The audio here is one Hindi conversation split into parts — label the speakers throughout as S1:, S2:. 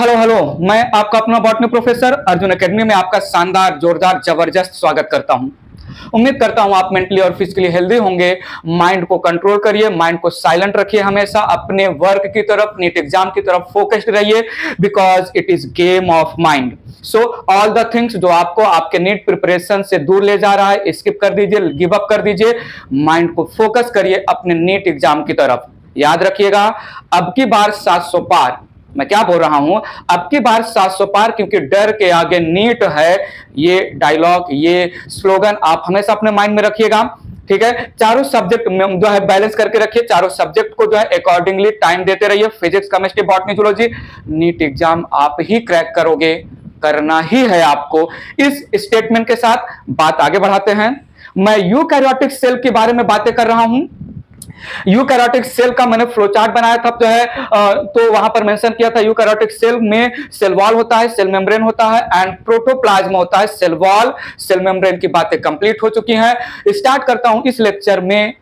S1: हेलो हेलो, मैं आपका अपना बॉटनी प्रोफेसर अर्जुन एकेडमी में आपका शानदार जोरदार जबरदस्त स्वागत करता हूं। उम्मीद करता हूं आप मेंटली और फिजिकली हेल्दी होंगे। माइंड को कंट्रोल करिए, माइंड को साइलेंट रखिए, हमेशा अपने वर्क की तरफ, नीट एग्जाम की तरफ फोकस्ड रहिए, because it is game of mind. So all the things जो आपको आपके नीट प्रिपरेशन से दूर ले जा रहा है, स्किप कर दीजिए, गिव अप कर दीजिए। माइंड को फोकस करिए अपने नीट एग्जाम की तरफ। याद रखिएगा, अब की बार 700 पार। मैं क्या बोल रहा हूं, अब की बार 700 पार, क्योंकि डर के आगे नीट है। ये डायलॉग, ये स्लोगन आप हमेशा अपने माइंड में रखिएगा, ठीक है। चारों सब्जेक्ट में जो है बैलेंस करके रखिए, चारों सब्जेक्ट को जो है अकॉर्डिंगली टाइम देते रहिए। Physics, chemistry, botany, zoology. NEET exam आप ही क्रैक करोगे, करना ही है आपको। इस स्टेटमेंट के साथ बात आगे बढ़ाते हैं। मैं यूकैरियोटिक सेल के बारे में बातें कर रहा हूं। यूकैरियोटिक सेल का मैंने फ्लोचार्ट बनाया था, जो है तो वहां पर मेंशन किया था। यूकैरियोटिक सेल में सेल वॉल होता है, सेल मेम्ब्रेन होता है एंड प्रोटोप्लाज्म होता है। सेल वॉल, सेल मेम्ब्रेन की बातें कंप्लीट हो चुकी हैं। स्टार्ट करता हूं इस लेक्चर में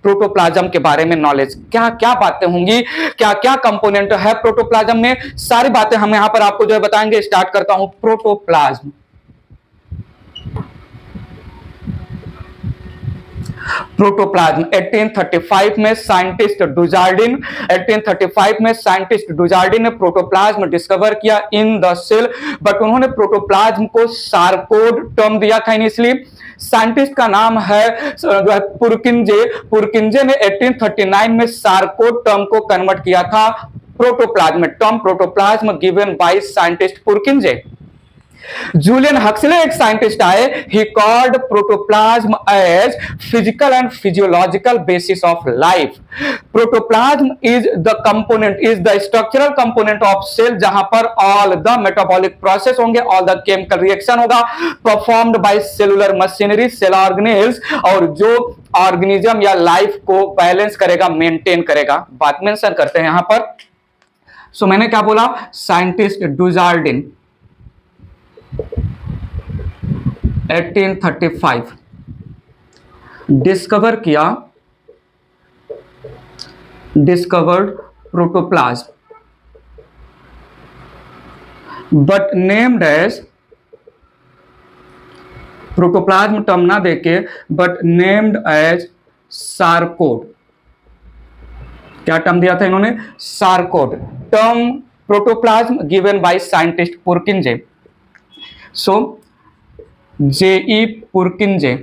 S1: प्रोटोप्लाज्म के बारे में नॉलेज। क्या क्या बातें होंगी, क्या क्या कंपोनेंट है प्रोटोप्लाज्म में, सारी बातें हम यहां पर आपको जो है बताएंगे। स्टार्ट करता हूं प्रोटोप्लाज्म। प्रोटोप्लाज्म 1835 में साइंटिस्ट डुजार्डिन ने प्रोटोप्लाज्म डिस्कवर किया इन द सेल, बट उन्होंने प्रोटोप्लाज्म को सार्कोड टर्म दिया था इनिशियली। साइंटिस्ट का नाम है जो है पुरकिंजे ने 1839 में सार्कोड टर्म को कन्वर्ट किया था protoplasm. Term protoplasm given by scientist Purkinje. Julian Huxley एक साइंटिस्ट आए। He called protoplasm as physical and physiological basis of life. Protoplasm is the structural component of cell, जहां पर ऑल द मेटाबॉलिक प्रोसेस होंगे, ऑल द केमिकल रिएक्शन होगा, performed by cellular machinery, cell organelles, और जो ऑर्गेनिज्म या लाइफ को बैलेंस करेगा, मेंटेन करेगा। बात मेंशन करते हैं यहां पर। सो मैंने क्या बोला, scientist Dujardin 1835 discovered protoplasm, but named as protoplasm term ना देके बट नेम्ड एज सार्कोड। क्या टर्म दिया था इन्होंने, sarcode. Term protoplasm given by scientist Purkinje. So J E Purkinje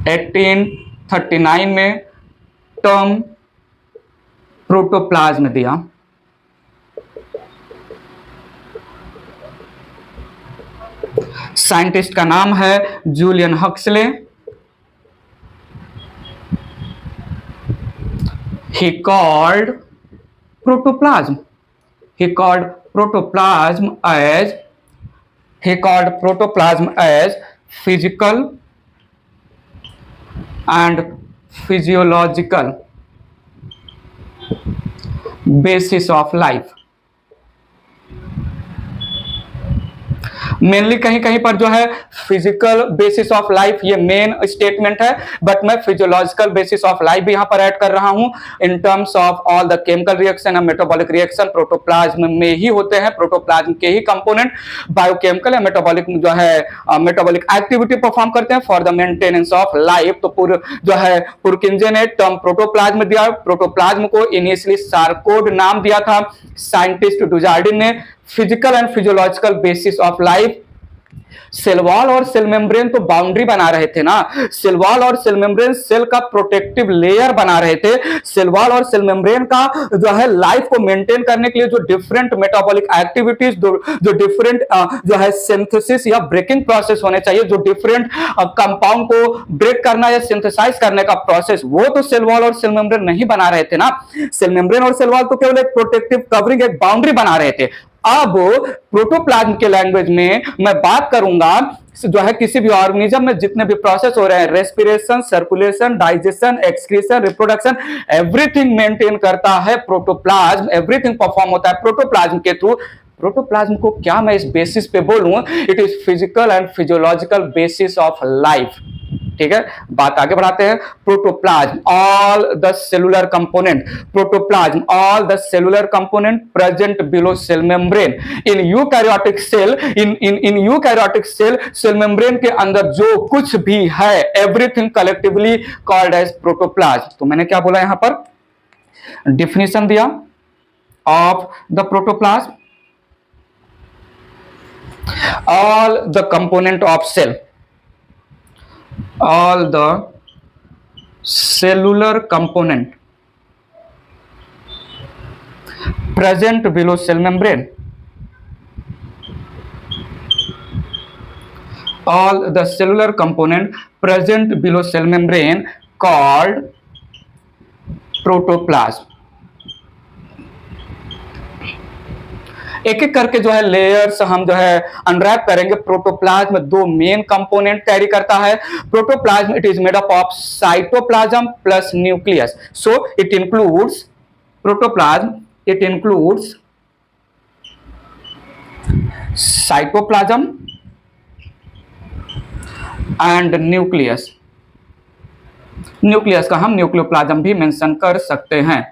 S1: 1839 में टर्म प्रोटोप्लाज्म दिया। साइंटिस्ट का नाम है Julian Huxley. He called protoplasm as physical and physiological basis of life। Mainly कहीं कहीं पर जो है फिजिकल बेसिस ऑफ लाइफ ये मेन स्टेटमेंट है, बट मैं फिजियोलॉजिकल बेसिस ऑफ लाइफ भी यहां पर ऐड कर रहा हूं। In terms of all the chemical reaction and metabolic reaction protoplasm में ही होते हैं। प्रोटोप्लाज्म के ही कंपोनेंट बायोकेमिकल या मेटाबॉलिक जो है मेटाबॉलिक एक्टिविटी परफॉर्म करते हैं for the maintenance of life. तो जो है पुरकिंजे ने टर्म प्रोटोप्लाज्म दिया। प्रोटोप्लाज्म को इनिशियली सार्कोड नाम दिया था। साइंटिस्ट डुजार्डिन ने physical and physiological basis of life. Cell wall और सेल मेम्ब्रेन तो बाउंड्री बना रहे थे ना। सेल वॉल और सेल मेम्ब्रेन सेल का प्रोटेक्टिव लेयर बना रहे थे। सेल वॉल और सेल मेम्ब्रेन का जो है लाइफ को मेंटेन करने के लिए जो डिफरेंट मेटाबॉलिक एक्टिविटीज, जो डिफरेंट जो है सिंथेसिस या ब्रेकिंग प्रोसेस होने चाहिए, जो डिफरेंट कंपाउंड को ब्रेक करना या सिंथेसाइज करने का प्रोसेस, वो तो सेल वॉल और सेल मेम्ब्रेन नहीं बना रहे थे ना। सेल मेम्ब्रेन और सेल वॉल तो केवल एक प्रोटेक्टिव कवरिंग, एक बाउंड्री बना रहे थे। अब प्रोटोप्लाज्म के लैंग्वेज में मैं बात करूंगा जो है किसी भी ऑर्गेनिज्म में जितने भी प्रोसेस हो रहे हैं, respiration, circulation, digestion, excretion, reproduction, everything maintain करता है प्रोटोप्लाज्म। एवरीथिंग परफॉर्म होता है प्रोटोप्लाज्म के थ्रू। प्रोटोप्लाज्म को क्या मैं इस बेसिस पे बोलूं, it is physical and physiological basis of life. ठीक है, बात आगे बढ़ाते हैं। Protoplasm, all the cellular component, protoplasm, all the cellular component present below cell membrane in eukaryotic cell, in eukaryotic cell, cell membrane के अंदर जो कुछ भी है, everything collectively called as protoplasm. तो मैंने क्या बोला यहां पर, डिफिनेशन दिया of the protoplasm, all the component of cell, all the cellular component present below cell membrane, all the cellular component present below cell membrane called protoplasm। एक एक करके जो है लेयर्स हम जो है अनरैप करेंगे। प्रोटोप्लाज्म दो मेन कंपोनेंट कैरी करता है। Protoplasm it is made up of cytoplasm plus nucleus. So it includes protoplasm, it includes cytoplasm and nucleus. Nucleus का हम न्यूक्लियोप्लाज्म भी मेंशन कर सकते हैं।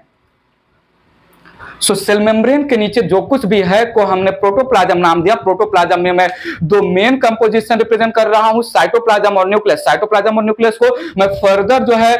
S1: सो सेल मेम्ब्रेन के नीचे जो कुछ भी है को हमने प्रोटोप्लाज्म नाम दिया। प्रोटोप्लाज्म में मैं दो मेन कंपोजिशन रिप्रेजेंट कर रहा हूं, साइटोप्लाज्म और न्यूक्लियस। साइटोप्लाज्म और न्यूक्लियस को मैं फर्दर जो है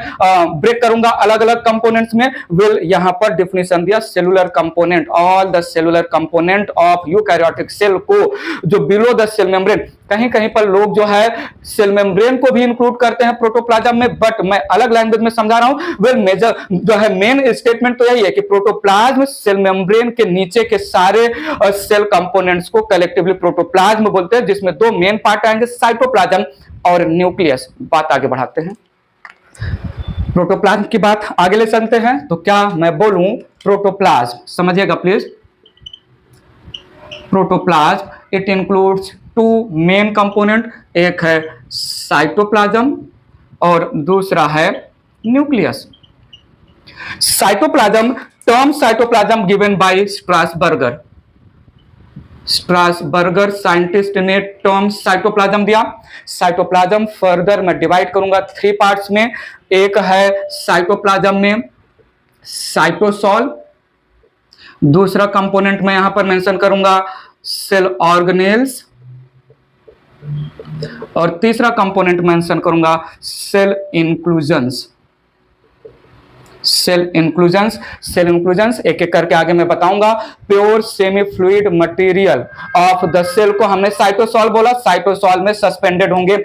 S1: ब्रेक करूंगा अलग अलग कंपोनेंट्स में। विल यहां पर डिफिनेशन दिया, cellular component, all the cellular component of eukaryotic cell को जो बिलो द सेल मेम्ब्रेन, कहीं कहीं पर लोग जो है सेल मेम्ब्रेन को भी इंक्लूड करते हैं प्रोटोप्लाज्म में, बट मैं अलग लैंग्वेज में समझा रहा हूं। वेल मेजर जो है मेन स्टेटमेंट तो यही है कि प्रोटोप्लाज्म सेल मेम्ब्रेन के नीचे के सारे सेल कंपोनेंट्स को कलेक्टिवली प्रोटोप्लाज्म बोलते हैं, जिसमें दो मेन पार्ट आएंगे, साइटोप्लाज्म और न्यूक्लियस। बात आगे बढ़ाते हैं, प्रोटोप्लाज्म की बात आगे ले चलते हैं। तो क्या मैं बोलूं प्रोटोप्लाज्म, समझिएगा please. Protoplasm it includes two main component, एक है साइटोप्लाज्म और दूसरा है nucleus. Cytoplasm, term cytoplasm given by Strasburger. Strasburger scientist ने टर्म साइटोप्लाज्म दिया। साइटोप्लाज्म फर्दर मैं डिवाइड करूंगा थ्री पार्ट्स में। एक है साइटोप्लाज्म में साइटोसॉल, दूसरा कंपोनेंट मैं यहां पर मेंशन करूंगा सेल ऑर्गेनेल्स, और तीसरा कंपोनेंट मेंशन करूंगा cell inclusions. Cell inclusions, cell inclusions एक एक करके आगे मैं बताऊंगा। Pure semi fluid material of the cell को हमने साइटोसॉल बोला। साइटोसॉल में सस्पेंडेड होंगे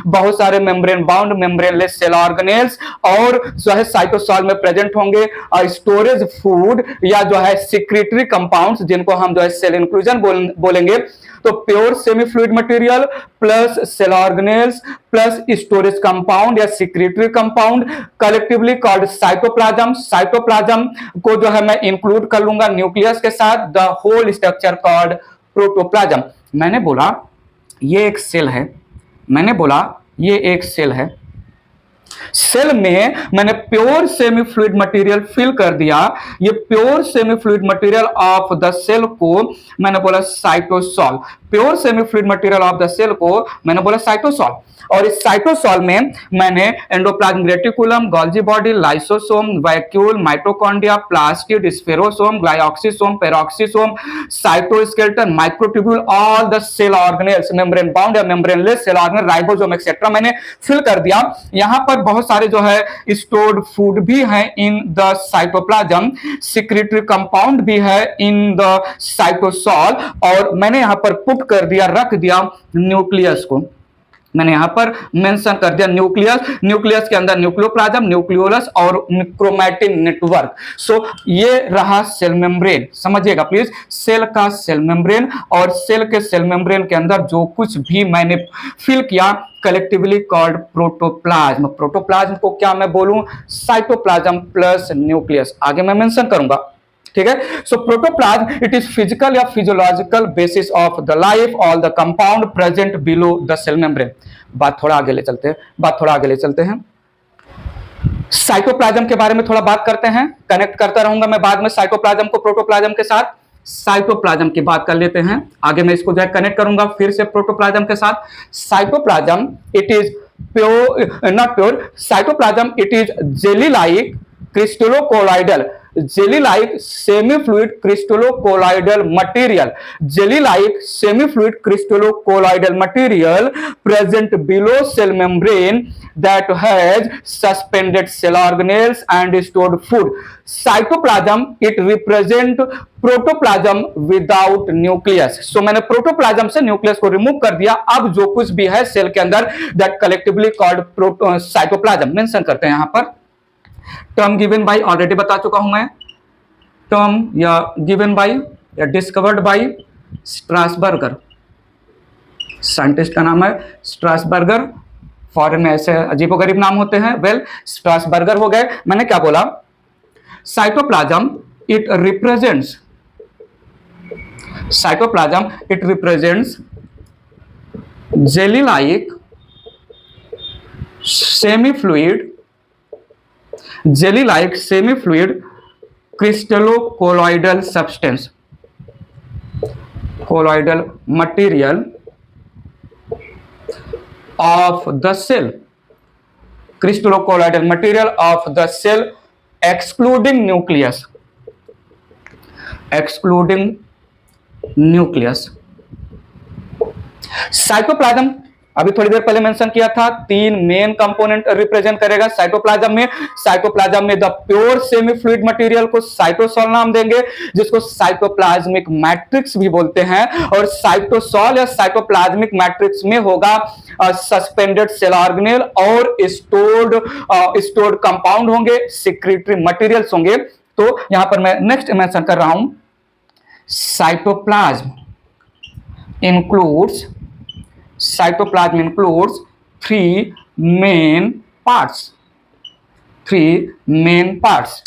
S1: बहुत सारे membrane bound membraneless cell organelles, और जो है साइटोसॉल में प्रेजेंट होंगे स्टोरेज फूड या जो है सिक्रेटरी कंपाउंड्स, जिनको हम जो है सेल इंक्लूजन बोलेंगे। तो pure semi fluid material plus cell organelles plus storage compound या secretory compound collectively called cytoplasm. Cytoplasm को जो है मैं इंक्लूड कर लूंगा न्यूक्लियस के साथ, the whole structure called protoplasm. मैंने बोला ये एक सेल है, मैंने बोला ये एक सेल है। सेल में मैंने pure semi fluid material fill कर दिया। ये pure semi fluid material of the cell को मैंने बोला cytosol. Pure semi fluid material of the cell को मैंने बोला साइटोसॉल। और इस साइटोसॉल में मैंने endoplasmic reticulum, Golgi body, lysosome, vacuole, mitochondria, plastid, spherosome, glyoxysome, peroxisome, cytoskeleton, microtubule, all the cell organelles, membrane bound या membraneless cell organelle, ribosome etcetera मैंने फिल कर दिया। यहां पर बहुत सारे जो है स्टोर्ड फूड भी है in the cytoplasm, secretory compound भी है इन द साइटोसॉल, और मैंने यहां पर पुट कर दिया, रख दिया न्यूक्लियस को। मैंने यहां पर मेंशन कर दिया न्यूक्लियस। न्यूक्लियस के अंदर न्यूक्लियोप्लाज्म, न्यूक्लियोलस और क्रोमैटिन नेटवर्क। सो ये रहा सेल मेम्ब्रेन, समझिएगा प्लीज। सेल का सेल मेम्ब्रेन, और सेल के सेल मेम्ब्रेन के अंदर जो कुछ भी मैंने फिल किया कलेक्टिवली कॉल्ड प्रोटोप्लाज्म। प्रोटोप्लाज्म को क्या मैं बोलूं, साइटोप्लाज्म प्लस न्यूक्लियस, आगे मैं मेंशन करूंगा, ठीक है। So protoplasm it is physical या physiological basis of the life, all the compound present below the cell membrane. बात थोड़ा आगे ले चलते हैं, साइटोप्लाज्म के बारे में थोड़ा बात करते हैं। कनेक्ट करता रहूंगा मैं बाद में साइटोप्लाज्म को प्रोटोप्लाज्म के साथ। साइटोप्लाज्म की बात कर लेते हैं, आगे मैं इसको जो है कनेक्ट करूंगा फिर से प्रोटोप्लाज्म के साथ। Cytoplasm it is pure, not pure, cytoplasm, it is jelly like crystallocolloidal, jelly like semi-fluid crystallocolloidal material, jelly like semi-fluid crystallocolloidal material present below cell membrane that has suspended cell organelles and stored food. Cytoplasm, it represent protoplasm without nucleus. So मैंने प्रोटोप्लाज्म से न्यूक्लियस को रिमूव कर दिया. अब जो कुछ भी है सेल के अंदर that collectively called cytoplasm mention करते हैं. यहां पर टर्म गिवन बाय ऑलरेडी बता चुका हूं मैं. टर्म या गिवन बाय या डिस्कवर्ड बाय स्ट्रासबर्गर, साइंटिस्ट का नाम है स्ट्रासबर्गर. फॉरेन में ऐसे अजीबोगरीब नाम होते हैं. वेल, स्ट्रासबर्गर हो गए. मैंने क्या बोला? Cytoplasm it represents, cytoplasm, it represents jelly like semi-fluid crystallocolloidal substance, colloidal material of the cell, crystallocolloidal material of the cell excluding nucleus, cytoplasm अभी थोड़ी देर पहले मेंशन किया था, 3 मेन कंपोनेंट रिप्रेजेंट करेगा साइटोप्लाज्म में. साइटोप्लाज्म में the pure semi fluid material को साइटोसॉल नाम देंगे, जिसको साइटोप्लाज्मिक मैट्रिक्स भी बोलते हैं. और साइटोसॉल या साइटोप्लाज्मिक मैट्रिक्स में होगा सस्पेंडेड सेल ऑर्गेनेल और स्टोर्ड कंपाउंड होंगे, सिक्रीटरी मटेरियल्स होंगे. तो यहां पर मैं नेक्स्ट मेंशन कर रहा हूं, cytoplasm includes 3 main parts.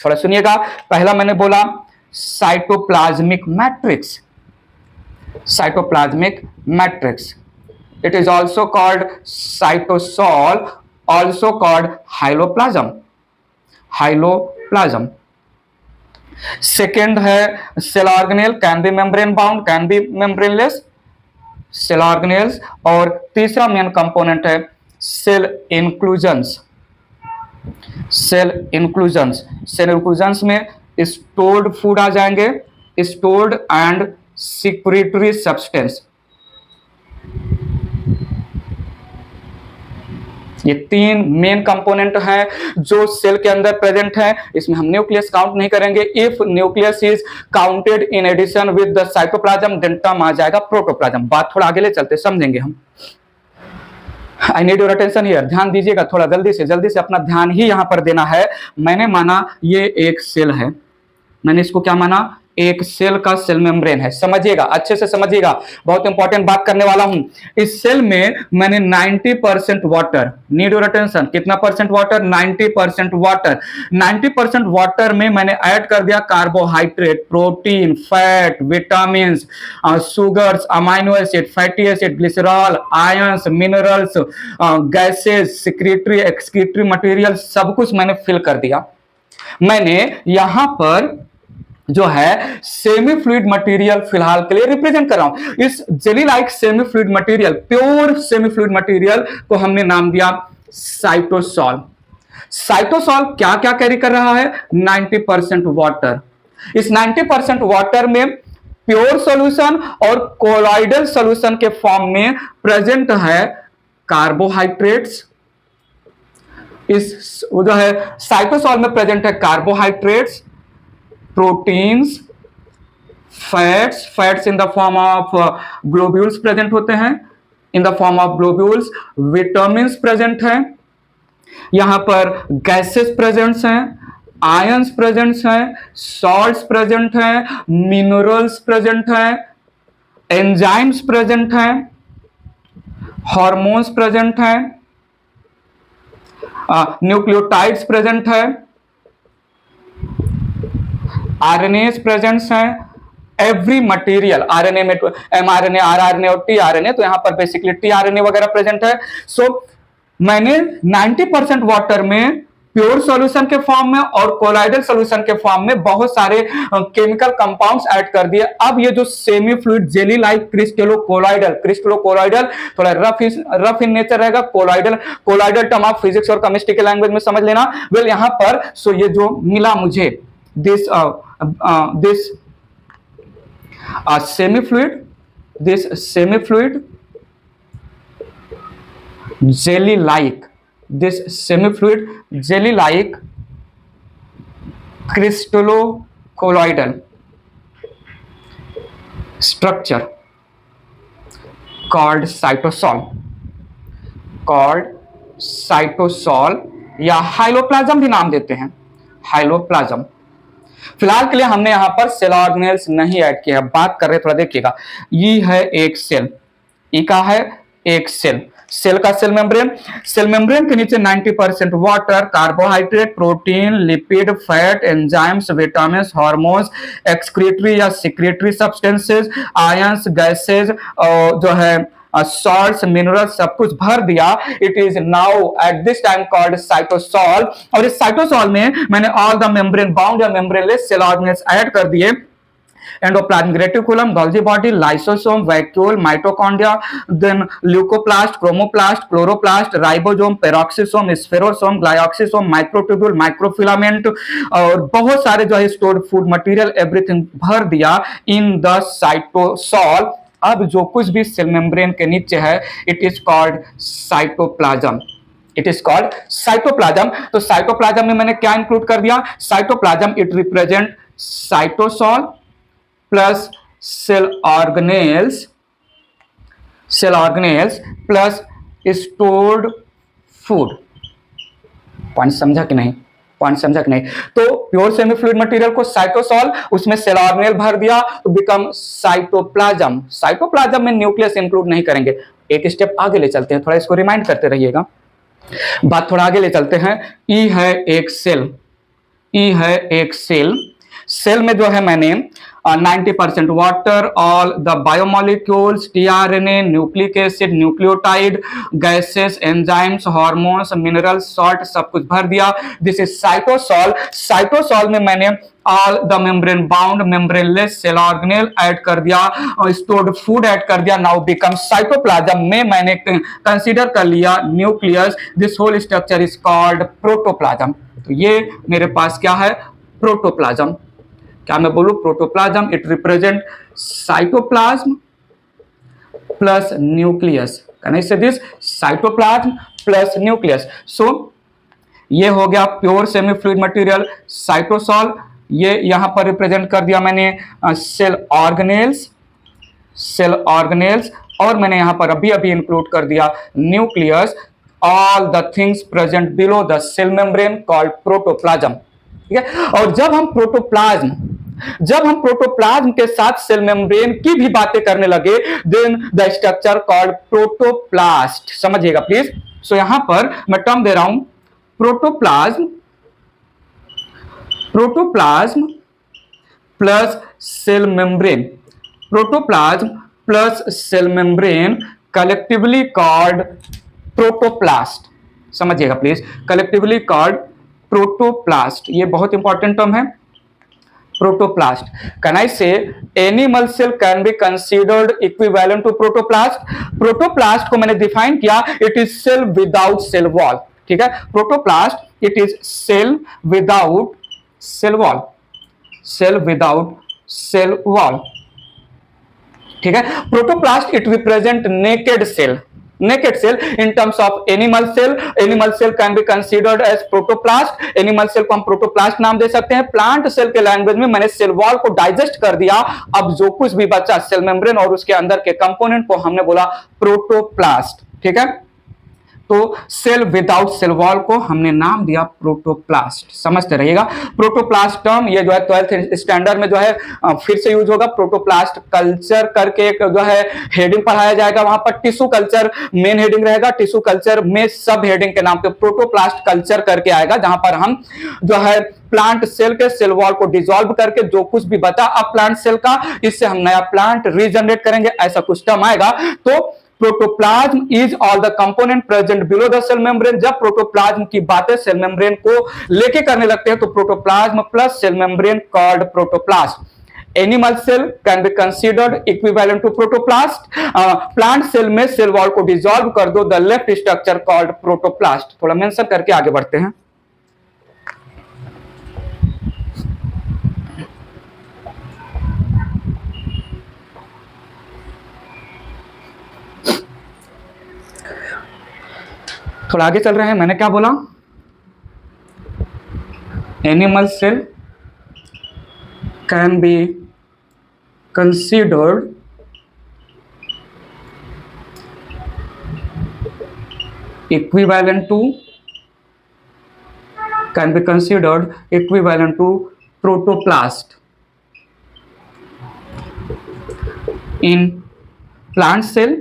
S1: थोड़ा सुनिएगा. पहला मैंने बोला cytoplasmic matrix. It is also called cytosol, also called hyaloplasm. Second है cell organelle, can be membrane bound, can be membraneless cell organelles. और तीसरा मेन कंपोनेंट है सेल इंक्लूजन्स. सेल इंक्लूजन्स में स्टोर्ड फूड आ जाएंगे, स्टोर्ड एंड सिक्रीटरी सब्सटेंस. ये 3 मेन कंपोनेंट हैं जो सेल के अंदर प्रेजेंट हैं. इसमें हम न्यूक्लियस काउंट नहीं करेंगे. If nucleus is counted in addition with the cytoplasm then term आ जाएगा प्रोटोप्लाज्म. बात थोड़ा आगे ले चलते समझेंगे हम. I need your attention here. ध्यान दीजिएगा थोड़ा, जल्दी से अपना ध्यान ही यहां पर देना है. मैंने माना ये एक सेल है, मैंने इसको क्या माना? एक सेल का सेल मेम्ब्रेन है. समझिएगा, अच्छे से समझिएगा, बहुत इंपॉर्टेंट बात करने वाला हूं. इस सेल में मैंने 90% वाटर, नीड योर अटेंशन, कितना परसेंट वाटर? 90% वाटर. 90% वाटर में मैंने ऐड कर दिया carbohydrate, protein, fat, vitamin, sugars, amino acid, fatty acid, glycerol, ions, minerals, gases, secretory, excretory material, सब कुछ मैंने फिल कर दिया. मैंने यहां पर जो है सेमी फ्लूइड मटेरियल फिलहाल के लिए रिप्रेजेंट कर रहा हूं. इस jelly like semi fluid material, pure semi fluid material को हमने नाम दिया साइटोसॉल. साइटोसॉल क्या क्या कैरी कर रहा है? 90% वाटर. इस 90% वाटर में प्योर सॉल्यूशन और कोलॉइडल सॉल्यूशन के फॉर्म में प्रेजेंट है कार्बोहाइड्रेट्स. इस जो है साइटोसॉल में प्रेजेंट है carbohydrates, proteins, fats in the form of globules present होते हैं, in the form of globules. Vitamins present हैं, यहां पर गैसेस प्रेजेंट्स हैं, आयंस प्रेजेंट्स हैं, सॉल्ट्स प्रेजेंट हैं, मिनरल्स प्रेजेंट हैं, एंजाइम्स प्रेजेंट हैं, हार्मोन्स प्रेजेंट हैं, न्यूक्लियोटाइड्स प्रेजेंट है, आरएनएस प्रेजेंट्स हैं. एवरी मटेरियल, आरएनए में एमआरएनए, आरआरएनए और टीआरएनए, तो यहां पर बेसिकली टीआरएनए वगैरह प्रेजेंट है. सो मैंने 90% वाटर में प्योर सॉल्यूशन के फॉर्म में और कोलाइडल सॉल्यूशन के फॉर्म में बहुत सारे केमिकल कंपाउंड्स ऐड कर दिए। अब ये जो सेमी फ्लूइड जेली लाइक क्रिस्टलोकोलाइडल थोड़ा रफ इन नेचर रहेगा। कोलाइडल टर्म आप फिजिक्स और केमिस्ट्री के लैंग्वेज में समझ लेना। वेल यहां पर सो ये जो मिला मुझे this semi fluid jelly like crystallocolloidal structure called cytosol या हाइलोप्लाज्म भी नाम देते हैं, हाइलोप्लाज्म। फिलहाल के लिए हमने यहां पर सेल ऑर्गेनेल्स नहीं ऐड किया है, बात कर रहे थोड़ा देखिएगा। ये है एक सेल, ये का है एक सेल का सेल मेम्ब्रेन के नीचे 90% water, carbohydrate, protein, lipid, fat, enzymes, vitamin, hormones, excretory या सिक्रेटरी सब्सटेंसेस, आयंस, गैसेज और जो है सॉल्ट्स, मिनरल्स सब कुछ भर दिया। It is now at this time called cytosol. और इस साइटोसॉल में मैंने ऑल द मेम्ब्रेन बाउंड या मेम्ब्रेनलेस सेल ऑर्गेनेल्स ऐड कर दिए। Endoplasmic reticulum, Golgi body, lysosome, vacuole, mitochondria, then leucoplast, chromoplast, chloroplast, ribosome, peroxisome, spherosome, glyoxysome, microtubule, microfilament और बहुत सारे जो है स्टोर्ड फूड मटेरियल एवरीथिंग भर दिया इन द साइटोसॉल। अब जो कुछ भी सेल मेम्ब्रेन के नीचे है इट इज कॉल्ड साइटोप्लाज्म। तो साइटोप्लाज्म में मैंने क्या इंक्लूड कर दिया? Cytoplasm it represent cytosol plus cell organelles plus stored food. Point समझा कि नहीं? तो प्योर सेमी फ्लूइड मटेरियल को साइटोसॉल, उसमें सेल ऑर्गेनेल भर दिया तो बिकम साइटोप्लाज्म में न्यूक्लियस इंक्लूड नहीं करेंगे। एक स्टेप आगे ले चलते हैं, थोड़ा इसको रिमाइंड करते रहिएगा, बात थोड़ा आगे ले चलते हैं। ई है एक सेल में जो है मैंने 90% water, all the biomolecules, tRNA, nucleic acid, nucleotide, gases, enzymes, hormones, minerals, salt सब कुछ भर दिया। दिस इज साइटोसॉल में मैंने all the membrane bound membraneless cell organelle add कर दिया और स्टोर्ड फूड ऐड कर दिया। नाउ बिकम साइटोप्लाज्म में मैंने कंसीडर कर लिया nucleus. This whole structure is called protoplasm. तो ये मेरे पास क्या है? प्रोटोप्लाज्म। क्या मैं बोलूं? Protoplasm it represent cytoplasm plus nucleus. Can I say this? Cytoplasm plus nucleus. So ये हो गया pure semi fluid material cytosol. ये यहां पर रिप्रेजेंट कर दिया मैंने सेल ऑर्गेनेल्स और मैंने यहां पर अभी इंक्लूड कर दिया nucleus. All the things present below the cell membrane called protoplasm. ठीक है। और जब हम प्रोटोप्लाज्म के साथ सेल मेम्ब्रेन की भी बातें करने लगे then the structure called protoplast. समझिएगा प्लीज। सो यहां पर मैं टर्म दे रहा हूं protoplasm plus cell membrane collectively called protoplast. समझिएगा प्लीज, कलेक्टिवली कॉल्ड प्रोटोप्लास्ट। ये बहुत इंपॉर्टेंट टर्म है protoplast. Can I say animal cell can be considered equivalent to protoplast? Protoplast को मैंने डिफाइन किया, it is cell without cell wall. ठीक है, protoplast it is cell without cell wall. ठीक है, protoplast it represent naked cell in terms of animal cell can be considered as protoplast। Animal cell को हम प्रोटोप्लास्ट नाम दे सकते हैं। प्लांट सेल के लैंग्वेज में मैंने सेल वॉल को डाइजेस्ट कर दिया। अब जो कुछ भी बचा सेल मेम्ब्रेन और उसके अंदर के कंपोनेंट को हमने बोला प्रोटोप्लास्ट। ठीक है, तो सेल विदाउट सेल वॉल को हमने नाम दिया प्रोटोप्लास्ट। समझते रहिएगा। प्रोटोप्लास्ट टर्म ये जो है 12th स्टैंडर्ड में जो है फिर से यूज होगा। प्रोटोप्लास्ट कल्चर करके एक जो है हेडिंग पढ़ाया जाएगा, वहां पर टिश्यू कल्चर मेन हेडिंग रहेगा। टिश्यू कल्चर में सब हेडिंग के नाम पे प्रोटोप्लास्ट कल्चर करके आएगा, जहां पर हम जो है प्लांट सेल के सेल वॉल को डिसॉल्व करके जो कुछ भी बचा अब प्लांट सेल का, इससे हम नया प्लांट रीजनरेट करेंगे, ऐसा कुछ टर्म आएगा। तो protoplasm is all the component present below the cell membrane. जब प्रोटोप्लाज्म की बातें सेल मेम्ब्रेन को लेके करने लगते हैं तो protoplasm plus cell membrane called protoplast. Animal cell can be considered equivalent to protoplast. Plant cell में सेल वॉल को डिसॉल्व कर दो, the left structure called protoplast. थोड़ा मेंशन करके आगे बढ़ते हैं। थोड़ा आगे चल रहे हैं। मैंने क्या बोला? Animal cell can be considered equivalent to protoplast. In plant cell,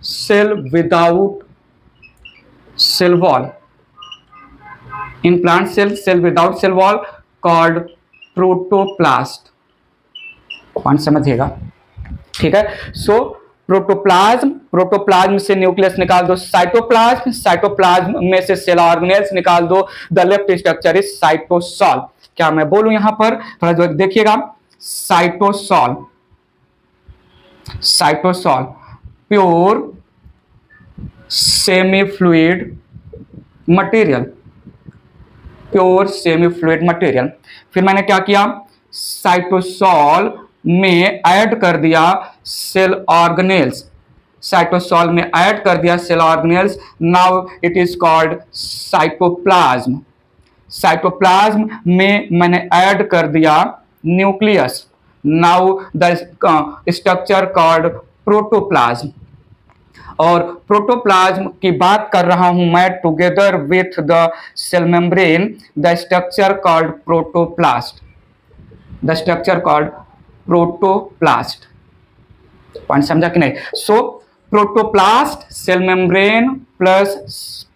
S1: cell without cell wall. In plant cell without cell wall called protoplast. Point समझिएगा, ठीक है। सो प्रोटोप्लाज्म से न्यूक्लियस निकाल दो, साइटोप्लाज्म में से सेल ऑर्गेनेल्स निकाल दो, the left structure is cytosol. क्या मैं बोलूं यहां पर? थोड़ा जो देखिएगा, cytosol pure semi fluid material, फिर मैंने क्या किया? साइटोसॉल में ऐड कर दिया cell organelles, now it is called cytoplasm में मैंने ऐड कर दिया nucleus, now the structure called protoplasm. और प्रोटोप्लाज्म की बात कर रहा हूं मैं together with the cell membrane, the structure called protoplast, point समझा कि नहीं? सो protoplast, cell membrane plus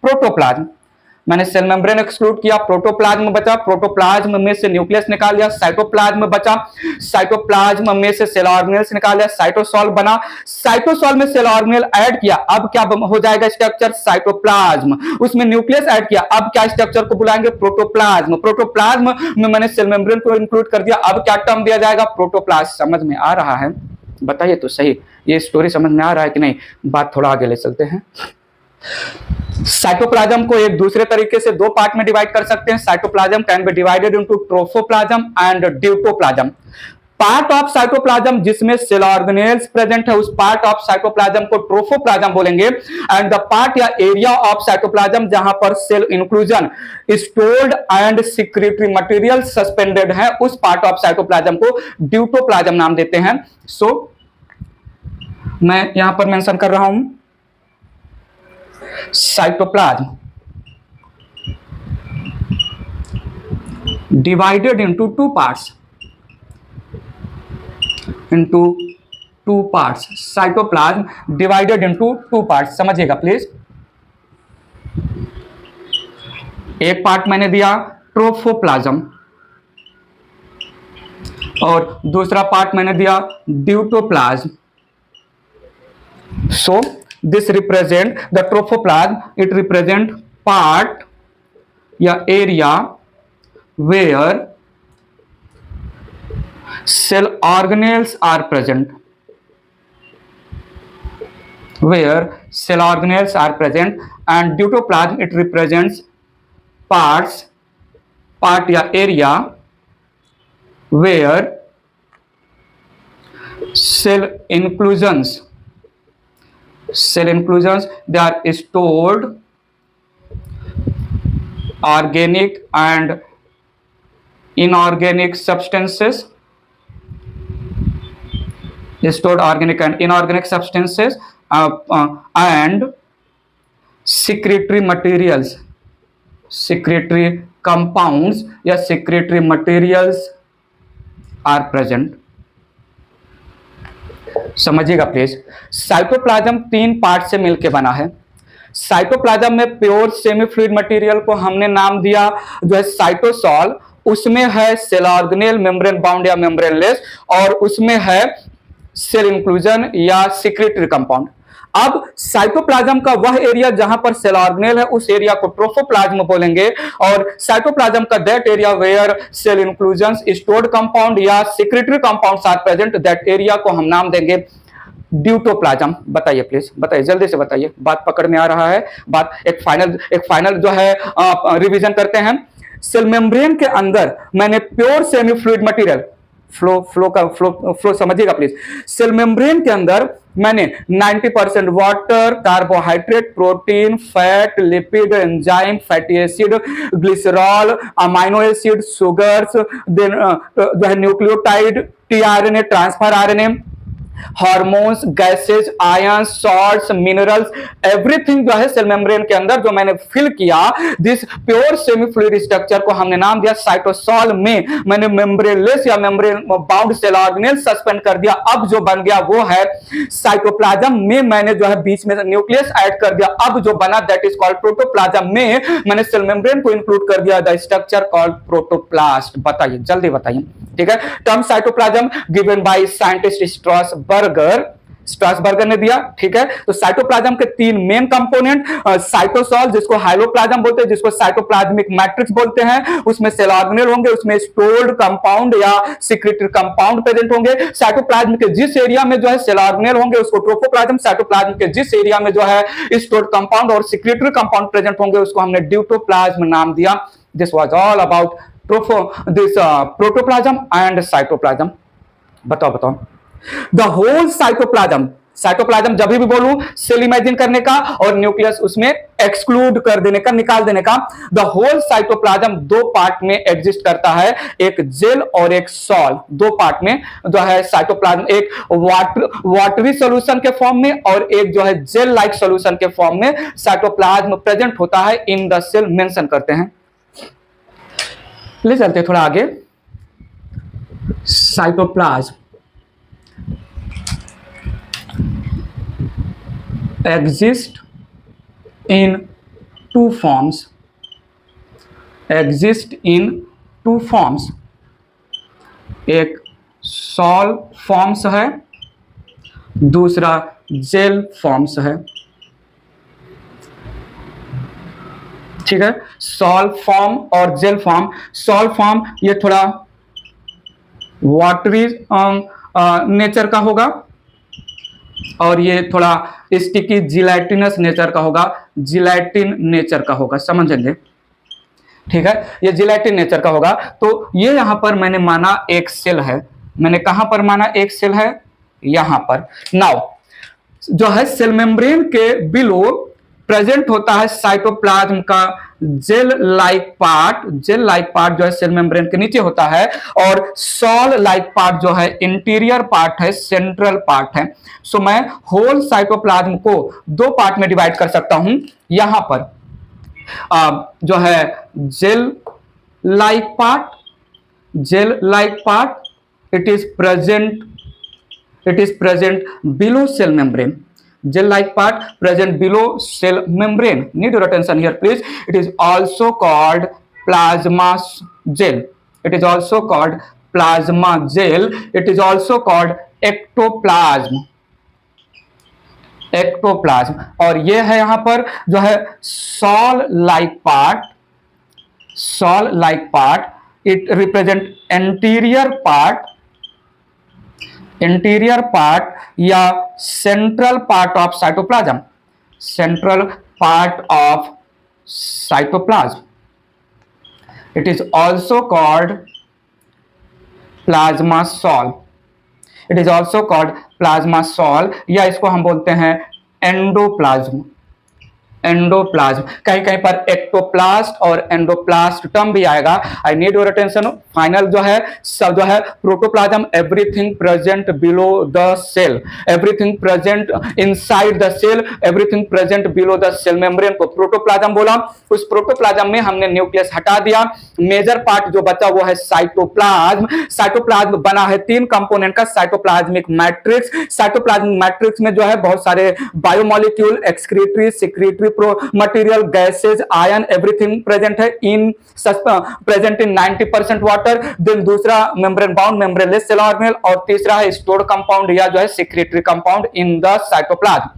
S1: protoplasm. मैंने सेल मेम्ब्रेन एक्सक्लूड किया, प्रोटोप्लाज्म बचा, प्रोटोप्लाज्म में से न्यूक्लियस निकाल दिया, साइटोप्लाज्म बचा, साइटोप्लाज्म में से सेल ऑर्गेनेल्स निकाल दिया, साइटोसॉल बना, साइटोसॉल में सेल ऑर्गेनेल ऐड किया, अब क्या हो जाएगा स्ट्रक्चर? साइटोप्लाज्म। उसमें न्यूक्लियस ऐड किया, अब क्या स्ट्रक्चर को बुलाएंगे? प्रोटोप्लाज्म। प्रोटोप्लाज्म में मैंने सेल मेम्ब्रेन को इंक्लूड कर दिया, अब क्या टर्म दिया जाएगा? प्रोटोप्लास्ट। समझ में आ रहा है? बताइए तो सही, ये स्टोरी समझ में आ रहा है कि नहीं? बात थोड़ा आगे ले चलते हैं। साइटोप्लाज्म को एक दूसरे तरीके से दो पार्ट में डिवाइड कर सकते हैं। Cytoplasm can be divided into trophoplasm and deutoplasm. Part of cytoplasm जिसमें सेल ऑर्गेनेल्स प्रेजेंट है, उस पार्ट ऑफ साइटोप्लाज्म को ट्रोफोप्लाज्म बोलेंगे। एंड द पार्ट या एरिया ऑफ साइटोप्लाज्म जहां पर cell inclusion, stored and secretory material suspended है, उस पार्ट ऑफ साइटोप्लाज्म को ड्यूटोप्लाज्म नाम देते हैं। सो मैं यहां पर मेंशन कर रहा हूं cytoplasm divided into two parts, cytoplasm divided into two parts। समझिएगा प्लीज। एक पार्ट मैंने दिया ट्रोफोप्लाज्म और दूसरा पार्ट मैंने दिया ड्यूटोप्लाज्म। सो this represent the trophoplasm, it represent part या area where cell organelles are present, and deutoplasm it represents part या area where cell inclusions, they are stored organic and inorganic substances, and secretory materials, secretory compounds या secretory materials are present। समझिएगा प्लीज। साइटोप्लाज्म तीन पार्ट से मिलकर बना है। साइटोप्लाज्म में प्योर सेमी फ्लूइड मटेरियल को हमने नाम दिया जो है साइटोसॉल, उसमें है सेल ऑर्गेनेल मेम्ब्रेन बाउंड या मेम्ब्रेनलेस, और उसमें है सेल इंक्लूजन या सिक्रेटरी कंपाउंड। अब साइटोप्लाज्म का वह एरिया जहां पर सेल ऑर्गेनेल है उस एरिया को ट्रोफोप्लाज्म बोलेंगे, और साइटोप्लाज्म का that area where cell inclusion, stored compound या secretory compounds are present, that area को हम नाम देंगे ड्यूटोप्लाज्म। बताइए प्लीज, बताइए जल्दी से बताइए, बात पकड़ में आ रहा है? बात एक फाइनल जो है रिवीजन करते हैं। सेल मेम्ब्रेन के अंदर मैंने pure semi fluid material, flow समझिएगा प्लीज। सेल मेम्ब्रेन के अंदर मैंने 90% water, carbohydrate, protein, fat, lipid, enzyme, fatty acid, glycerol, amino acid, sugars, then जो है nucleotide, tRNA, transfer RNA, hormones, gases, ions, salts, minerals, everything जो है सेल मेम्ब्रेन के अंदर जो मैंने फिल किया, this pure semi fluid structure को हमने नाम दिया साइटोसॉल में मैंने मेम्ब्रेनलेस या membrane bound cell organelle suspend कर दिया। अब जो बन गया वो है साइटोप्लाज्म में मैंने जो है बीच में न्यूक्लियस ऐड कर दिया। अब जो बना दैट इज कॉल्ड प्रोटोप्लाज्म में मैंने सेल मेम्ब्रेन को इंक्लूड कर दिया, द स्ट्रक्चर कॉल्ड प्रोटोप्लास्ट। बताइए जल्दी बताइए, ठीक है। Term cytoplasm given by scientist Strasburger ने दिया, ठीक है। तो साइटोप्लाज्म के तीन मेन कंपोनेंट, साइटोसॉल जिसको हाइलोप्लाज्म बोलते हैं, जिसको साइटोप्लाज्मिक मैट्रिक्स बोलते हैं, उसमें सेल ऑर्गेनेल होंगे, उसमें स्टोर्ड कंपाउंड या सिक्रेटरी कंपाउंड प्रेजेंट होंगे। साइटोप्लाज्म के जिस एरिया में जो है सेल ऑर्गेनेल होंगे उसको ट्रोफोप्लाज्म, साइटोप्लाज्म के जिस एरिया में जो है स्टोर्ड कंपाउंड और सिक्रेटरी कंपाउंड प्रेजेंट होंगे उसको हमने ड्यूटोप्लाज्म नाम दिया। This was all about protoplasm and cytoplasm. बताओ द होल साइटोप्लाज्म जब भी बोलूं सेल इमेजिन करने का और न्यूक्लियस उसमें एक्सक्लूड कर देने का, निकाल देने का। द होल साइटोप्लाज्म दो पार्ट में एग्जिस्ट करता है, एक जेल और एक सॉल। दो पार्ट में जो है साइटोप्लाज्म, एक वाटरी सॉल्यूशन के फॉर्म में और एक जो है जेल लाइक सॉल्यूशन के फॉर्म में साइटोप्लाज्म प्रेजेंट होता है इन द सेल, मेंशन करते हैं। ले चलते थोड़ा आगे। Cytoplasm exist in two forms, एक सॉल फॉर्म्स है, दूसरा जेल फॉर्म्स है, ठीक है। सॉल फॉर्म और जेल फॉर्म। सॉल फॉर्म ये थोड़ा वाटरी नेचर का होगा और ये थोड़ा स्टिकी जिलेटिनस नेचर का होगा, जिलेटिन नेचर का होगा, समझेंगे, ठीक है। ये जिलेटिन नेचर का होगा। तो ये यहां पर मैंने माना एक सेल है, मैंने कहां पर माना एक सेल है, यहां पर। नाउ जो है सेल मेम्ब्रेन के बिलो प्रेजेंट होता है साइटोप्लाज्म का जेल लाइक पार्ट जो है सेल मेम्ब्रेन के नीचे होता है, और सॉल लाइक पार्ट जो है इंटीरियर पार्ट है, सेंट्रल पार्ट है। सो मैं होल साइटोप्लाज्म को दो पार्ट में डिवाइड कर सकता हूं। यहां पर जो है gel like part, it is present below cell membrane. Gel like part present below cell membrane. Need your attention here please. It is also called plasma gel. It is also called plasma gel. It is also called ectoplasm. और ये है यहां पर जो है sol like part, it represent anterior part या central part of cytoplasm, it is also called plasma sol, या इसको हम बोलते हैं एंडोप्लाज्म। कहीं कहीं पर एक्टोप्लास्ट और एंडोप्लास्ट टर्म भी आएगा। I need your attention. Final जो है सब जो है protoplasm, everything present below the cell, everything present inside the cell, everything present below the cell membrane को प्रोटोप्लाज्म बोला। उस प्रोटोप्लाज्म में हमने न्यूक्लियस हटा दिया, मेजर पार्ट जो बचा वो है साइटोप्लाज्म बना है तीन कंपोनेंट का, साइटोप्लाज्मिक मैट्रिक्स। साइटोप्लाज्मिक मैट्रिक्स में जो है बहुत सारे biomolecule, excretory, secretory, material, gases, ion, everything present है in present in 90% water. Then दूसरा membrane bound membraneless cell organelle, और तीसरा है स्टोर्ड कंपाउंड या जो है secretory compound in the cytoplasm.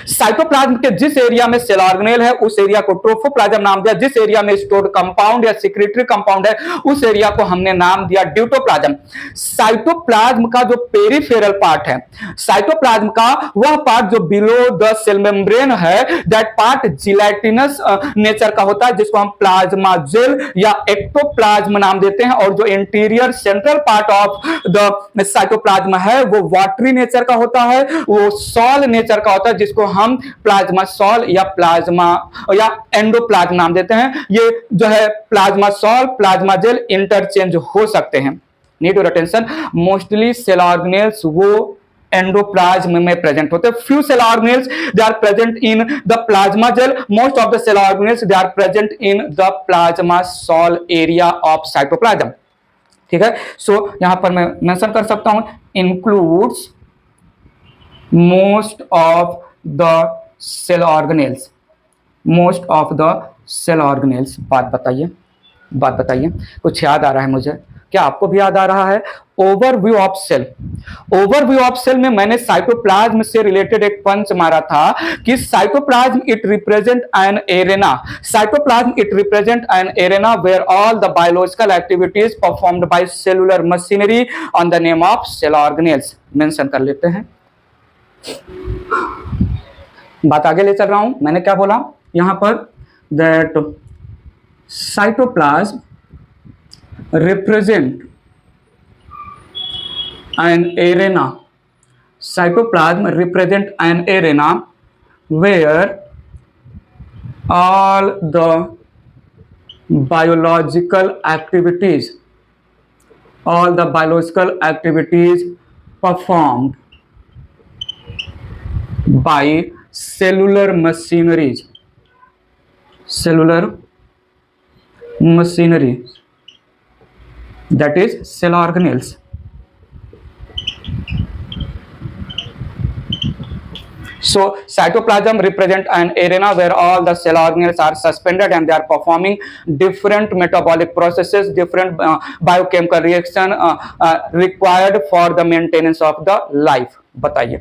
S1: Cytoplasm के जिस एरिया में सेल ऑर्गेनेल है उस एरिया को ट्रोफोप्लाज्म नाम दिया, जिस एरिया में स्टोर्ड कंपाउंड या सिक्रेटरी कंपाउंड है उस एरिया को हमने नाम दिया ड्यूटोप्लाज्म। साइटोप्लाज्म का जो पेरिफेरल पार्ट है, साइटोप्लाज्म का वह पार्ट जो बिलो द सेल मेम्ब्रेन है, दैट पार्ट जिलेटिनस नेचर का होता है, जिसको हम प्लाज्मा जेल या एक्टोप्लाज्म नाम देते हैं। और जो interior central part of the cytoplasm है वो वाटरी नेचर का होता है, वो सॉल नेचर का होता है, जिसको हम प्लाज्मा सॉल या प्लाज्मा या एंडोप्लाज्म नाम देते हैं। ये जो है plasma sol, plasma gel interchange हो सकते हैं। Need your attention, mostly cell organelles वो एंडोप्लाज्म में प्रेजेंट होते हैं। Few cell organelles they are present in the plasma gel, most of the cell organelles they are present in the plasma sol area of cytoplasm. ठीक है, सो यहां पर मैं मेंशन कर सकता हूं includes most of the cell organelles, most of the cell organelles. बात बताइए, कुछ याद आ रहा है मुझे? क्या आपको भी याद आ रहा है? Overview of cell, overview of cell में मैंने साइटोप्लाज्म से रिलेटेड एक पंच मारा था कि cytoplasm it represent an arena, cytoplasm it represent an arena where all the biological activities performed by cellular machinery on the name of cell organelles. Mention कर लेते हैं। बात आगे ले चल रहा हूं। मैंने क्या बोला यहां पर? That cytoplasm represent an arena, cytoplasm represent an arena where all the biological activities, all the biological activities performed by cellular machineries, that is cell organelles. So cytoplasm represent an arena where all the cell organelles are suspended and they are performing different metabolic processes, different biochemical reaction required for the maintenance of the life. बताइए,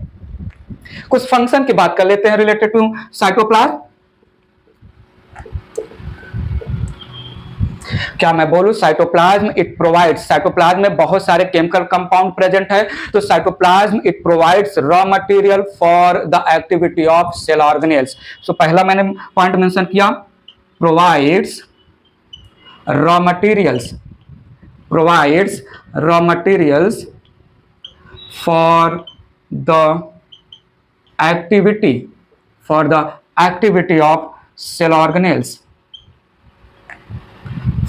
S1: कुछ फंक्शन की बात कर लेते हैं रिलेटेड टू साइटोप्लाज्म। क्या मैं बोलूं? साइटोप्लाज्म इट प्रोवाइड्स, साइटोप्लाज्म में बहुत सारे केमिकल कंपाउंड प्रेजेंट है, तो cytoplasm it provides raw material for the activity of cell organelles. So पहला मैंने पॉइंट मेंशन किया, provides raw materials, provides raw materials for the activity of cell organelles,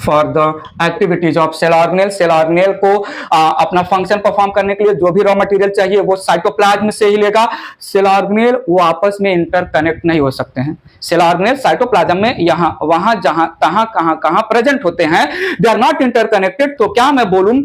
S1: for the activities of cell organelle. Cell organelle को अपना फंक्शन परफॉर्म करने के लिए जो भी रॉ मटेरियल चाहिए वो साइटोप्लाज्म से ही लेगा। सेल ऑर्गेनेल वो आपस में इंटरकनेक्ट नहीं हो सकते हैं। सेल ऑर्गेनेल साइटोप्लाज्म में यहां वहां जहां कहां प्रेजेंट होते हैं, दे आर नॉट इंटरकनेक्टेड। तो क्या मैं बोलूं,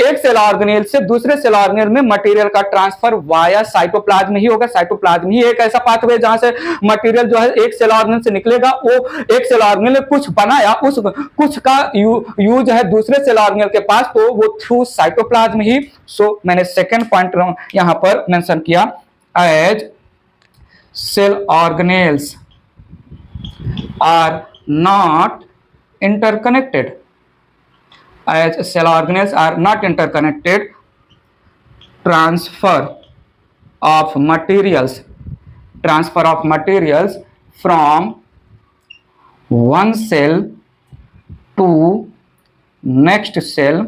S1: एक सेल ऑर्गेनेल से दूसरे सेल ऑर्गेनेल में मटेरियल का ट्रांसफर वाया साइटोप्लाज्म ही होगा। साइटोप्लाज्म ही एक ऐसा पाथवे जहां से मटेरियल जो है एक सेल ऑर्गेनेल से निकलेगा, वो एक सेल ऑर्गेनेल ने कुछ बनाया, उस कुछ का यूज है दूसरे सेल ऑर्गेनेल के पास, तो वो थ्रू साइटोप्लाज्म ही। सो मैंने सेकंड पॉइंट यहां पर मेंशन किया, as cell organelles are not interconnected, as cell organelles are not interconnected, transfer of materials from one cell to next cell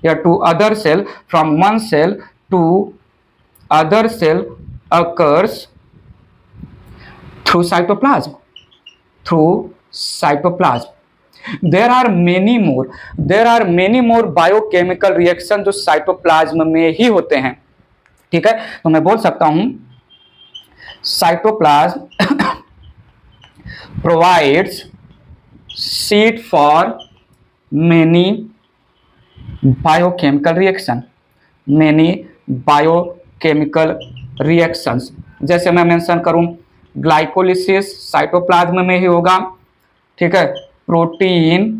S1: या to other cell, from one cell to other cell occurs through cytoplasm. There are many more biochemical reaction जो साइटोप्लाज्म में ही होते हैं। ठीक है, तो मैं बोल सकता हूं cytoplasm provides seed for many biochemical reactions। जैसे मैं मेंशन करूं ग्लाइकोलिसिस साइटोप्लाज्म में ही होगा, ठीक है। Protein,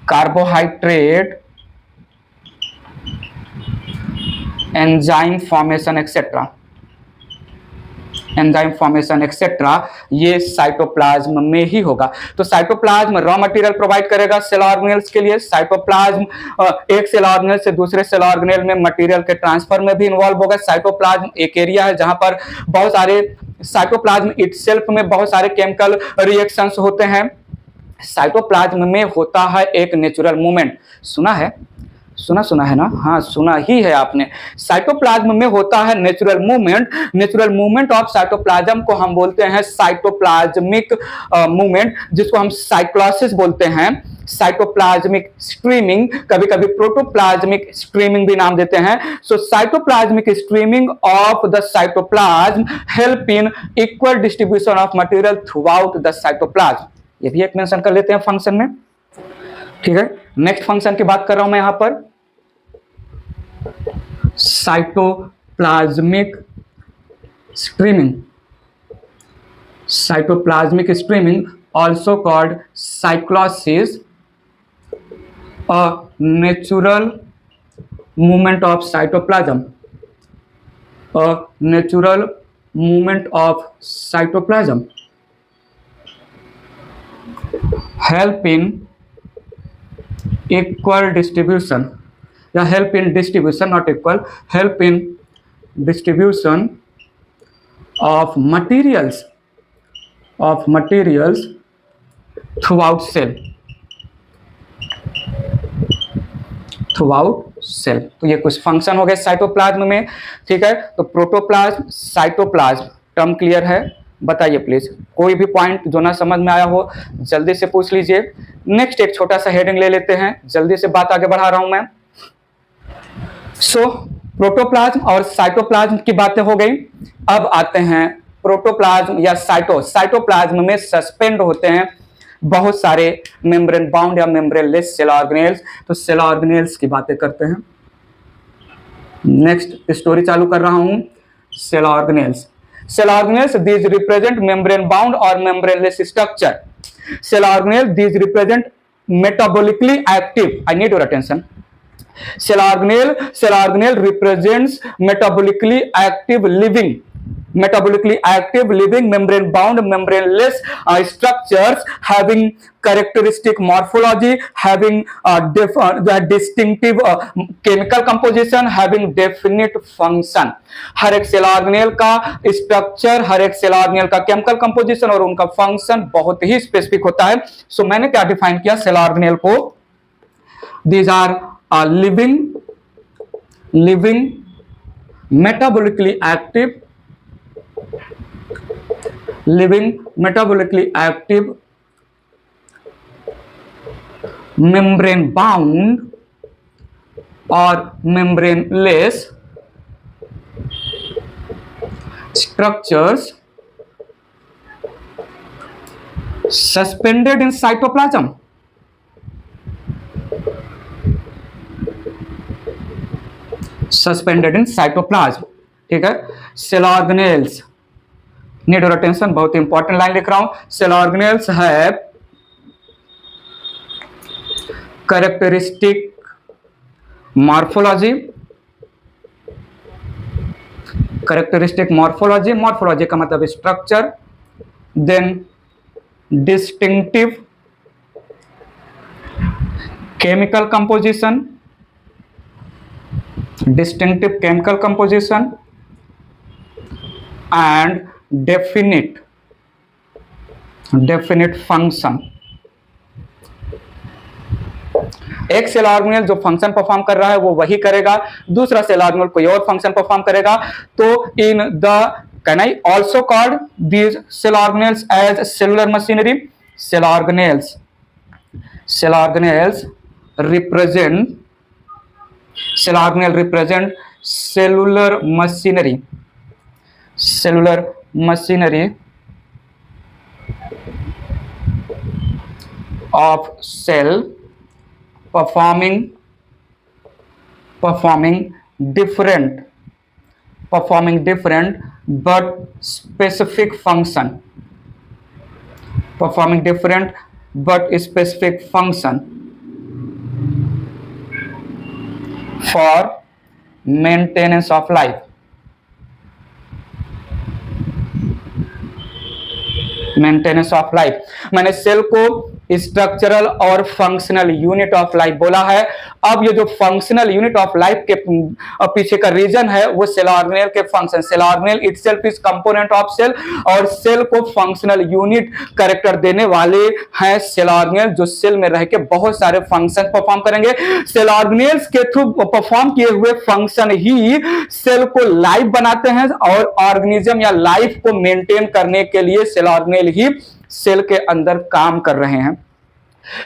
S1: carbohydrate, enzyme formation etcetera, enzyme formation etcetera, ये साइटोप्लाज्म में ही होगा। तो साइटोप्लाज्म रॉ मटेरियल प्रोवाइड करेगा सेल ऑर्गेनेल्स के लिए। साइटोप्लाज्म एक सेल ऑर्गेनेल से दूसरे सेल ऑर्गेनेल में मटेरियल के ट्रांसफर में भी इन्वॉल्व होगा। साइटोप्लाज्म एक एरिया है जहां पर बहुत सारे, साइटोप्लाज्म इटसेल्फ में बहुत सारे केमिकल रिएक्शंस होते हैं। साइटोप्लाज्म में होता है एक नेचुरल मूवमेंट, सुना है ना, हाँ सुना ही है आपने। साइटोप्लाज्म में होता है natural movement. Natural movement of cytoplasm को हम बोलते हैं साइटोप्लाज्मिक मूवमेंट, जिसको हम साइक्लोसिस बोलते हैं। साइटोप्लाज्मिक स्ट्रीमिंग, कभी कभी प्रोटोप्लाज्मिक स्ट्रीमिंग भी नाम देते हैं। सो cytoplasmic streaming of the cytoplasm help in equal distribution of material throughout the cytoplasm. ये भी एक मेंशन कर लेते हैं फंक्शन में, ठीक है। नेक्स्ट फंक्शन की बात कर रहा हूं मैं यहां पर, cytoplasmic streaming. Cytoplasmic streaming also called cyclosis, a natural movement of cytoplasm, a natural movement of cytoplasm, help in equal distribution, या help in distribution, not equal, help in distribution of materials throughout cell, तो ये कुछ फंक्शन हो गए साइटोप्लाज्म में, ठीक है। तो प्रोटोप्लाज्म, साइटोप्लाज्म, टर्म क्लियर है? बताइए प्लीज, कोई भी पॉइंट जो ना समझ में आया हो जल्दी से पूछ लीजिए। नेक्स्ट एक छोटा सा हेडिंग ले लेते हैं, जल्दी से बात आगे बढ़ा रहा हूं मैं। सो प्रोटोप्लाज्म और साइटोप्लाज्म की बातें हो गई। अब आते हैं प्रोटोप्लाज्म या साइटोप्लाज्म में सस्पेंड होते हैं बहुत सारे मेम्ब्रेन बाउंड या मेम्ब्रेनलेस सेल ऑर्गेनेल्स। तो सेल ऑर्गेनेल्स की बातें करते हैं। नेक्स्ट स्टोरी चालू कर रहा हूं। Cell organelles, these represent membrane bound or membraneless structure. Cell organelle, these represent metabolically active. I need your attention. Cell organelle represents metabolically active living membrane bound membraneless structures having characteristic morphology, having distinctive chemical composition, having definite function. हर एक सेल ऑर्गेनेल का स्ट्रक्चर, हर एक सेल ऑर्गेनेल का केमिकल कंपोजिशन और उनका फंक्शन बहुत ही स्पेसिफिक होता है। सो मैंने क्या डिफाइन किया सेल ऑर्गेनेल को? These are living metabolically active membrane bound or membraneless structures suspended in cytoplasm. ठीक है। Cell organelles, need your attention, बहुत इंपॉर्टेंट लाइन लिख रहा हूं। Cell organelles have characteristic morphology का मतलब structure, then distinctive chemical composition and definite function. एक सेल ऑर्गेनेल जो फंक्शन परफॉर्म कर रहा है वो वही करेगा, दूसरा सेल ऑर्गेनेल कोई और फंक्शन परफॉर्म करेगा। तो in the can I also called these cell organelles as cellular machinery. Cell organelles represent cellular machinery of cell performing different but specific function, performing different but specific function for maintenance of life. Maintenance of life, मैंने सेल को स्ट्रक्चरल और फंक्शनल यूनिट ऑफ लाइफ बोला है। अब ये जो फंक्शनल यूनिट ऑफ लाइफ के पीछे का रीजन है वो सेल ऑर्गेनेल के function, cell organelle itself is component of cell, और सेल को फंक्शनल यूनिट कैरेक्टर देने वाले हैं सेल ऑर्गेनेल, जो सेल में रह के बहुत सारे फंक्शन परफॉर्म करेंगे। सेल ऑर्गेनेल्स के थ्रू परफॉर्म किए हुए फंक्शन ही सेल को लाइव बनाते हैं, और ऑर्गेनिज्म या लाइफ को मेंटेन करने के लिए सेल ऑर्गेनेल ही सेल के अंदर काम कर रहे हैं।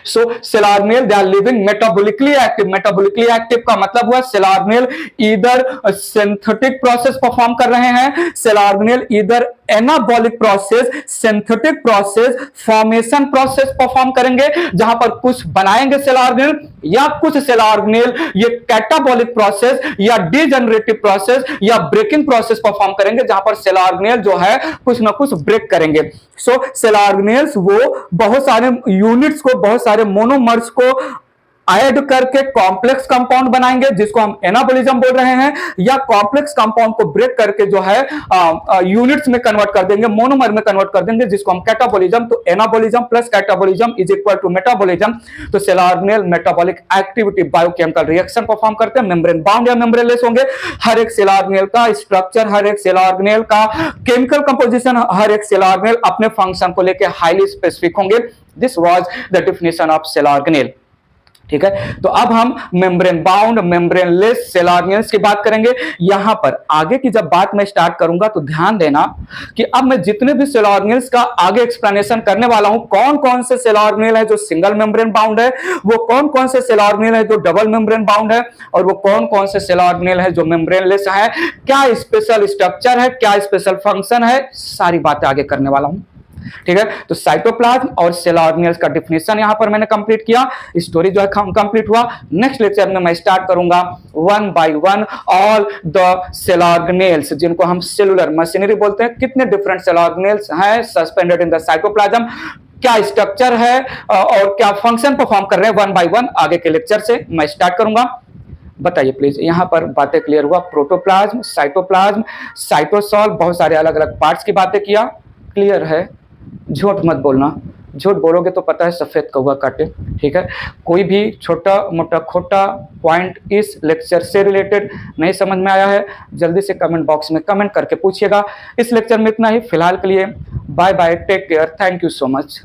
S1: So cell organelle they are living metabolically active. Metabolically active का मतलब हुआ cell organelle इधर synthetic process परफॉर्म कर रहे हैं, cell organelle इधर anabolic process, synthetic process, formation process perform करेंगे, जहां पर कुछ बनाएंगे cell organelle, या कुछ cell organelle ये catabolic process या degenerative process या breaking process परफॉर्म करेंगे, जहां पर cell organelle जो है कुछ ना कुछ ब्रेक करेंगे। सो सेल ऑर्गेनेल्स वो बहुत सारे यूनिट्स को, बहुत सारे मोनोमर्स को ऐड करके कॉम्प्लेक्स कंपाउंड बनाएंगे, जिसको हम एनाबोलिज्म बोल रहे हैं, या कॉम्प्लेक्स कंपाउंड को ब्रेक करके जो है यूनिट्स में कन्वर्ट कर देंगे, मोनोमर में कन्वर्ट कर देंगे, जिसको हम कैटाबोलिज्म। तो anabolism plus catabolism is equal to metabolism. तो cell organelle metabolic activity biochemical reaction perform करते हैं, मेम्ब्रेन बाउंड या मेम्ब्रेनलेस होंगे। हर एक सेल ऑर्गेनेल का स्ट्रक्चर, हर एक सेल ऑर्गेनेल का केमिकल कंपोजिशन, हर एक सेल ऑर्गेनेल अपने फंक्शन को लेकर हाईली स्पेसिफिक होंगे। This was the definition of cell organelle. ठीक है, तो अब हम membrane bound, membraneless cell organelles की बात करेंगे। यहां पर आगे की जब बात मैं स्टार्ट करूंगा तो ध्यान देना कि अब मैं जितने भी सेल ऑर्गेनेल्स का आगे एक्सप्लेनेशन करने वाला हूं, कौन कौन से सेल ऑर्गेनेल है जो सिंगल मेम्ब्रेन बाउंड है, वो कौन कौन से सेल ऑर्गेनेल है जो डबल मेम्ब्रेन बाउंड है, और वो कौन कौन से सेल ऑर्गेनेल है जो मेम्ब्रेनलेस है, क्या स्पेशल स्ट्रक्चर है, क्या स्पेशल फंक्शन है, सारी बातें आगे करने वाला हूं। ठीक है, तो साइटोप्लाज्म और सेल ऑर्गेनेल्स का डिफिनेशन यहां पर मैंने कंप्लीट किया, स्टोरी जो है कंप्लीट हुआ। नेक्स्ट लेक्चर में मैं स्टार्ट करूंगा one by one all the cell organelles, जिनको हम सेलुलर मशीनरी बोलते हैं। कितने डिफरेंट सेल ऑर्गेनेल्स हैं सस्पेंडेड इन द साइटोप्लाज्म, क्या स्ट्रक्चर है और क्या फंक्शन परफॉर्म कर रहे हैं, वन बाय वन आगे के लेक्चर से मैं स्टार्ट करूंगा। बताइए प्लीज, यहां पर बातें क्लियर हुआ? प्रोटोप्लाज्म, साइटोप्लाज्म, साइटोसॉल, बहुत सारे अलग अलग पार्ट्स की बातें किया, क्लियर है? झूठ मत बोलना, झूठ बोलोगे तो पता है सफेद कौवा काटे। ठीक है, कोई भी छोटा मोटा खोटा पॉइंट इस लेक्चर से रिलेटेड नहीं समझ में आया है, जल्दी से कमेंट बॉक्स में कमेंट करके पूछिएगा। इस लेक्चर में इतना ही फिलहाल के लिए, bye bye, take care, thank you so much.